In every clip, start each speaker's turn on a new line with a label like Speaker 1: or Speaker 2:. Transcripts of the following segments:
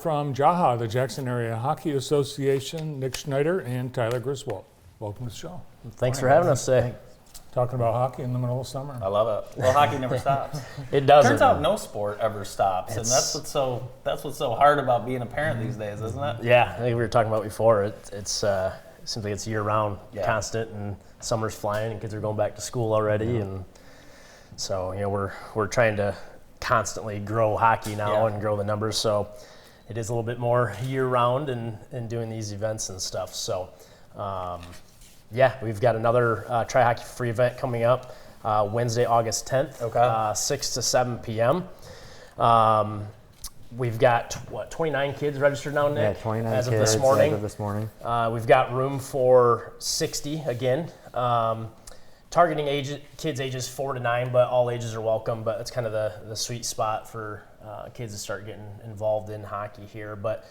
Speaker 1: From JAHA, the Jackson Area Hockey Association, Nick Schneider and Tyler Griswold. Welcome to the show.
Speaker 2: Thanks for having us today.
Speaker 1: Talking about hockey in the middle of summer.
Speaker 3: I love it. Well, hockey never stops.
Speaker 2: It doesn't.
Speaker 3: Turns out no sport ever stops, and that's what's so hard about being a parent these days, isn't it?
Speaker 2: Yeah, I think we were talking about before. It seems like it's year-round, constant, and summer's flying, and kids are going back to school already, and so we're trying to constantly grow hockey now and grow the numbers. So it is a little bit more year-round and doing these events and stuff. So. We've got another Try Hockey Free event coming up Wednesday, August 10th, 6 to 7 p.m. We've got, 29 kids registered now, Nick?
Speaker 4: Yeah, 29
Speaker 2: as of
Speaker 4: kids
Speaker 2: this morning.
Speaker 4: as of this morning.
Speaker 2: We've got room for 60 again. Targeting kids ages 4 to 9, but all ages are welcome. But it's kind of the sweet spot for kids to start getting involved in hockey here. But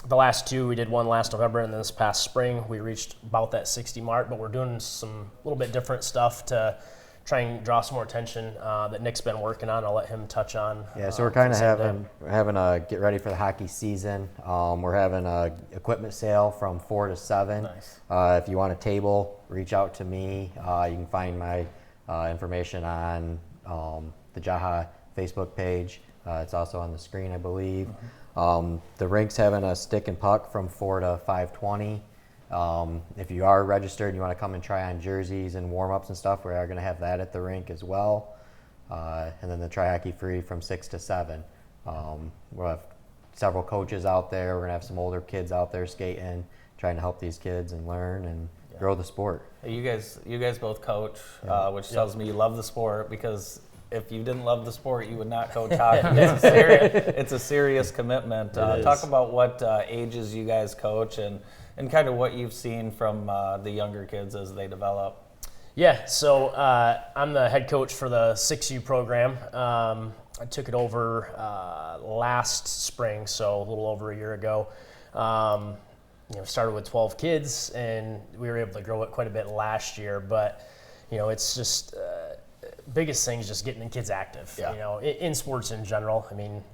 Speaker 2: the last two, we did one last November, and then this past spring, we reached about that 60 mark, but we're doing some little bit different stuff to try and draw some more attention that Nick's been working on. I'll let him touch on.
Speaker 4: Yeah, so we're kind of having a get ready for the hockey season. We're having a equipment sale from 4 to 7.
Speaker 2: Nice.
Speaker 4: If you want a table, reach out to me. You can find my information on the Jaha Facebook page. It's also on the screen, I believe. The rink's having a stick and puck from 4 to 5:20. If you are registered and you want to come and try on jerseys and warm-ups and stuff, we are going to have that at the rink as well. And then the Try Hockey Free from 6 to 7. We'll have several coaches out there. We're going to have some older kids out there skating, trying to help these kids and learn and grow the sport.
Speaker 3: Hey, you guys both coach, which tells me you love the sport, because if you didn't love the sport, you would not coach hockey. It's a serious commitment. Talk about what ages you guys coach and kind of what you've seen from the younger kids as they develop.
Speaker 2: Yeah, so I'm the head coach for the 6U program. I took it over last spring, so a little over a year ago. Started with 12 kids, and we were able to grow it quite a bit last year. But it's just biggest thing is just getting the kids active.
Speaker 3: Yeah.
Speaker 2: In sports in general. I mean,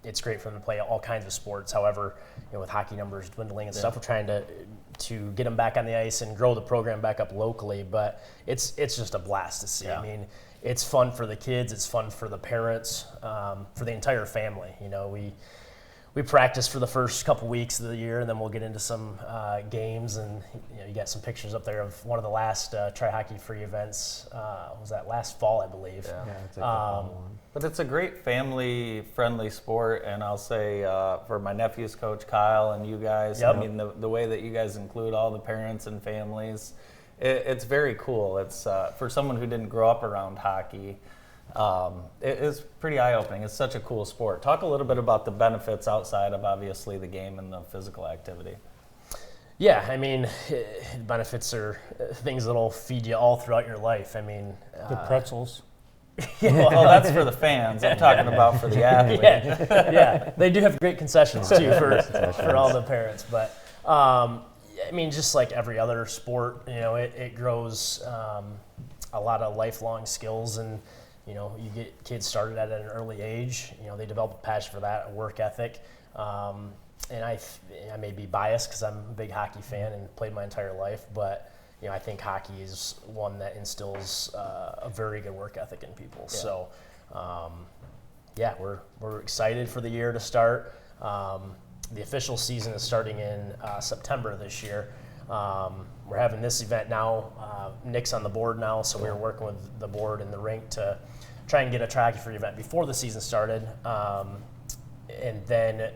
Speaker 2: it's great for them to play all kinds of sports. However, with hockey numbers dwindling and stuff, we're trying to get them back on the ice and grow the program back up locally. But it's just a blast to see.
Speaker 3: Yeah.
Speaker 2: I mean, it's fun for the kids. It's fun for the parents, for the entire family. We practice for the first couple weeks of the year, and then we'll get into some games. And you got some pictures up there of one of the last Try Hockey Free events. Was that last fall, I believe?
Speaker 4: Yeah, it's like the fall one.
Speaker 3: But it's a great family-friendly sport, and I'll say for my nephew's coach Kyle and you guys,
Speaker 2: Yep.
Speaker 3: I mean the way that you guys include all the parents and families, it's very cool. It's for someone who didn't grow up around hockey. It is pretty eye-opening. It's such a cool sport. Talk a little bit about the benefits outside of obviously the game and the physical activity.
Speaker 2: Yeah, I mean, benefits are things that'll feed you all throughout your life. I mean,
Speaker 1: The pretzels.
Speaker 3: Well, that's for the fans. I'm talking about for the athlete.
Speaker 2: yeah, they do have great concessions too for all the parents. But I mean, just like every other sport, it grows a lot of lifelong skills, and you get kids started at an early age. They develop a passion for that, a work ethic. And I may be biased because I'm a big hockey fan and played my entire life, but I think hockey is one that instills a very good work ethic in people. Yeah. So, we're excited for the year to start. The official season is starting in September this year. We're having this event now. Nick's on the board now, so we're working with the board and the rink to try and get a Try Hockey Free event before the season started. And then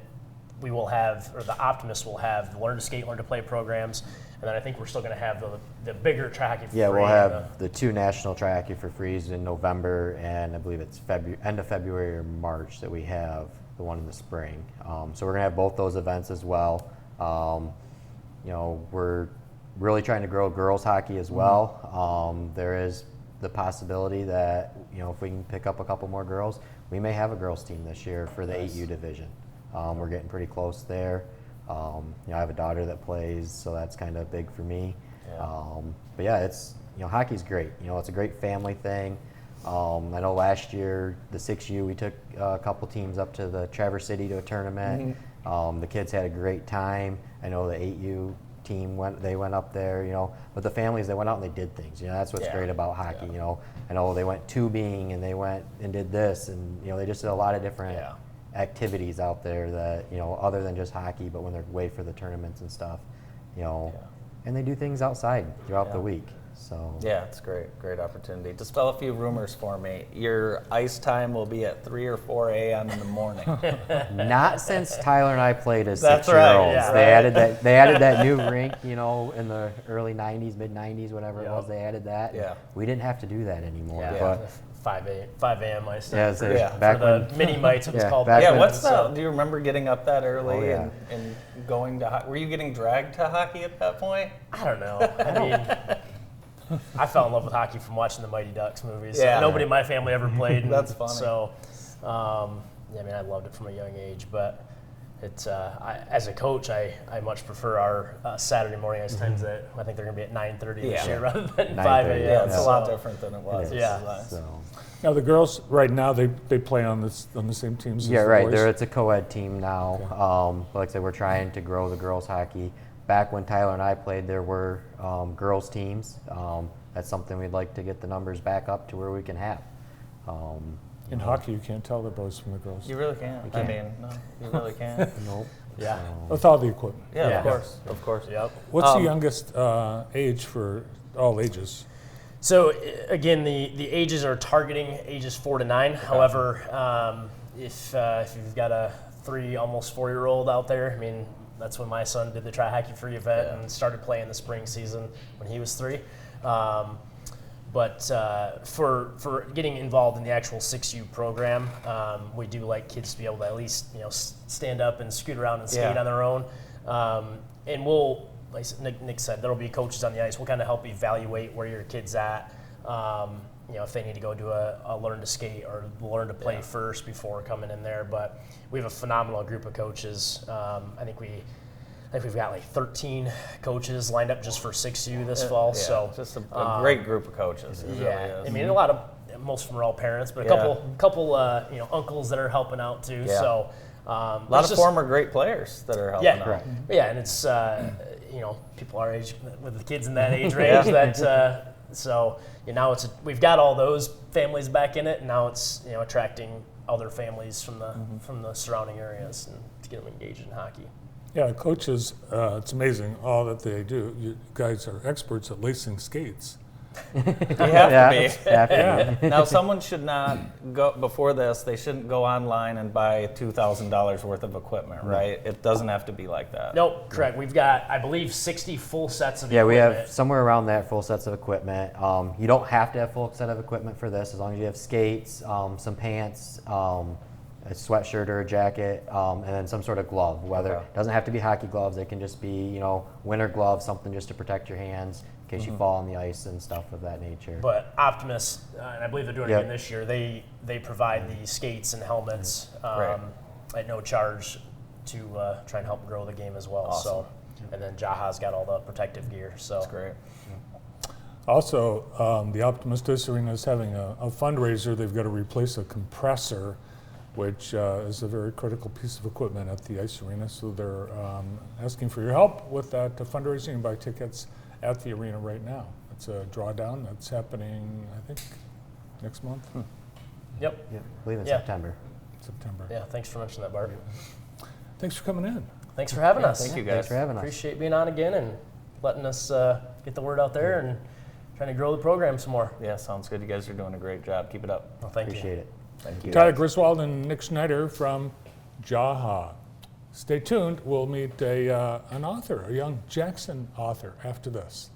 Speaker 2: we will have, or the Optimists will have the Learn to Skate, Learn to Play programs. And then I think we're still going to have the bigger Try Hockey Free.
Speaker 4: Yeah, we'll have the 2 national Try Hockey for Frees in November, and I believe it's end of February or March that we have the one in the spring. So we're going to have both those events as well. We're really trying to grow girls hockey as well. There is the possibility that, if we can pick up a couple more girls, we may have a girls team this year for the 8U division. We're getting pretty close there. I have a daughter that plays, so that's kind of big for me.
Speaker 2: Yeah.
Speaker 4: But yeah, it's hockey's great. It's a great family thing. I know last year, the 6U, we took a couple teams up to the Traverse City to a tournament. The kids had a great time. I know the 8U team went up there, you know, but the families, they went out and they did things. You know, that's what's great about hockey. You know, I know they went tubing and they went and did this, and you know, they just did a lot of different activities out there that, you know, other than just hockey, but when they're away for the tournaments and stuff, you know, and they do things outside throughout the week. So
Speaker 3: yeah, it's great opportunity. Dispel a few rumors for me. Your ice time will be at 3 or 4 a.m. in the morning.
Speaker 4: not since Tyler and I played as
Speaker 3: That's
Speaker 4: 6-year-olds.
Speaker 3: right,
Speaker 4: They added that new rink, you know, in the early 90s, mid 90s, whatever it was. They added that.
Speaker 3: Yeah.
Speaker 4: We didn't have to do that anymore.
Speaker 2: Yeah,
Speaker 4: But
Speaker 2: 5 a.m. I
Speaker 4: yeah,
Speaker 2: said.
Speaker 4: so
Speaker 2: For the mini mites, it was called.
Speaker 4: back
Speaker 3: Yeah,
Speaker 4: when-
Speaker 3: what's the? Do you remember getting up that early
Speaker 4: Oh,
Speaker 3: and going to? Were you getting dragged to hockey at that point?
Speaker 2: I don't know. I mean, I fell in love with hockey from watching the Mighty Ducks movies.
Speaker 3: Yeah.
Speaker 2: Nobody in my family ever played.
Speaker 3: That's funny.
Speaker 2: So, yeah, I mean, I loved it from a young age. But it's as a coach, I much prefer our Saturday morning ice times. That I think they're going to be at 9:30 this year rather than 5 a.m.
Speaker 3: Yeah, it's a
Speaker 2: So,
Speaker 3: lot different than it was.
Speaker 2: Yeah.
Speaker 4: So.
Speaker 1: Now the girls right now they play on the same teams.
Speaker 4: Yeah,
Speaker 1: as the
Speaker 4: right.
Speaker 1: Boys.
Speaker 4: It's a co-ed team now. But like I said, we're trying to grow the girls hockey. Back when Tyler and I played, there were girls teams. That's something we'd like to get the numbers back up to where we can have.
Speaker 1: In hockey, you can't tell the boys from the girls
Speaker 3: You really can't. I mean, no, you really can't.
Speaker 4: Nope.
Speaker 2: Yeah.
Speaker 1: with all the equipment.
Speaker 3: Yeah,
Speaker 2: Yeah.
Speaker 3: of course, of course.
Speaker 2: Yep.
Speaker 1: What's the youngest age for all ages?
Speaker 2: So again, the ages are targeting ages 4 to 9. However, if you've got a 3, almost 4-year-old out there, I mean, that's when my son did the Try Hockey Free event and started playing the spring season when he was 3. But for getting involved in the actual 6U program, we do like kids to be able to at least stand up and scoot around and skate on their own. And we'll, like Nick said, there'll be coaches on the ice. We'll kind of help evaluate where your kid's at. If they need to go do a learn to skate or learn to play first before coming in there. But we have a phenomenal group of coaches. I think we've got like 13 coaches lined up just for 6U this fall.
Speaker 3: Yeah,
Speaker 2: So
Speaker 3: just a great group of coaches. It really is.
Speaker 2: I mean, most of them are all parents, but a couple uncles that are helping out too.
Speaker 3: Yeah.
Speaker 2: So
Speaker 3: A lot of former great players that are helping out.
Speaker 4: Correct.
Speaker 2: Yeah, and it's people our age with the kids in that age range that so now we've got all those families back in it, and now it's attracting other families from the surrounding areas and to get them engaged in hockey.
Speaker 1: Yeah, coaches, it's amazing all that they do. You guys are experts at lacing skates.
Speaker 3: You have to be.
Speaker 1: Yeah.
Speaker 3: Now, someone should not go before this. They shouldn't go online and buy $2,000 worth of equipment, right? It doesn't have to be like that.
Speaker 2: Nope, correct. We've got, I believe, 60 full sets of
Speaker 4: Yeah,
Speaker 2: equipment.
Speaker 4: we have somewhere around that full sets of equipment. You don't have to have full set of equipment for this, as long as you have skates, some pants, a sweatshirt or a jacket, and then some sort of glove. Whether it doesn't have to be hockey gloves, they can just be winter gloves, something just to protect your hands in case you fall on the ice and stuff of that nature.
Speaker 2: But Optimus, and I believe they're doing it again this year, they provide the skates and helmets at no charge to try and help grow the game as well.
Speaker 3: Awesome.
Speaker 2: So, and then Jaha's got all the protective gear. So
Speaker 3: That's great.
Speaker 1: Also, the Optimist Ice Arena is having a fundraiser. They've got to replace a compressor, which is a very critical piece of equipment at the ice arena. So they're asking for your help with that fundraising. You can buy tickets at the arena right now. It's a drawdown that's happening, I think, next month,
Speaker 2: Yep.
Speaker 4: Yeah, I believe in
Speaker 2: Yeah.
Speaker 4: September.
Speaker 1: September.
Speaker 2: Yeah. Thanks for mentioning that, Bart.
Speaker 1: Thanks for coming in.
Speaker 2: Thanks for having us.
Speaker 3: Thank you,
Speaker 4: Thanks
Speaker 3: guys.
Speaker 4: for having us.
Speaker 2: Appreciate being on again and letting us get the word out there and trying to grow the program some more.
Speaker 3: Yeah, sounds good. You guys are doing a great job. Keep it up.
Speaker 2: Well, thank
Speaker 4: Appreciate
Speaker 2: you.
Speaker 4: it.
Speaker 3: Thank you.
Speaker 1: Tyler Griswold and Nick Schneider from Jaha. Stay tuned. We'll meet an author, a young Jackson author, after this.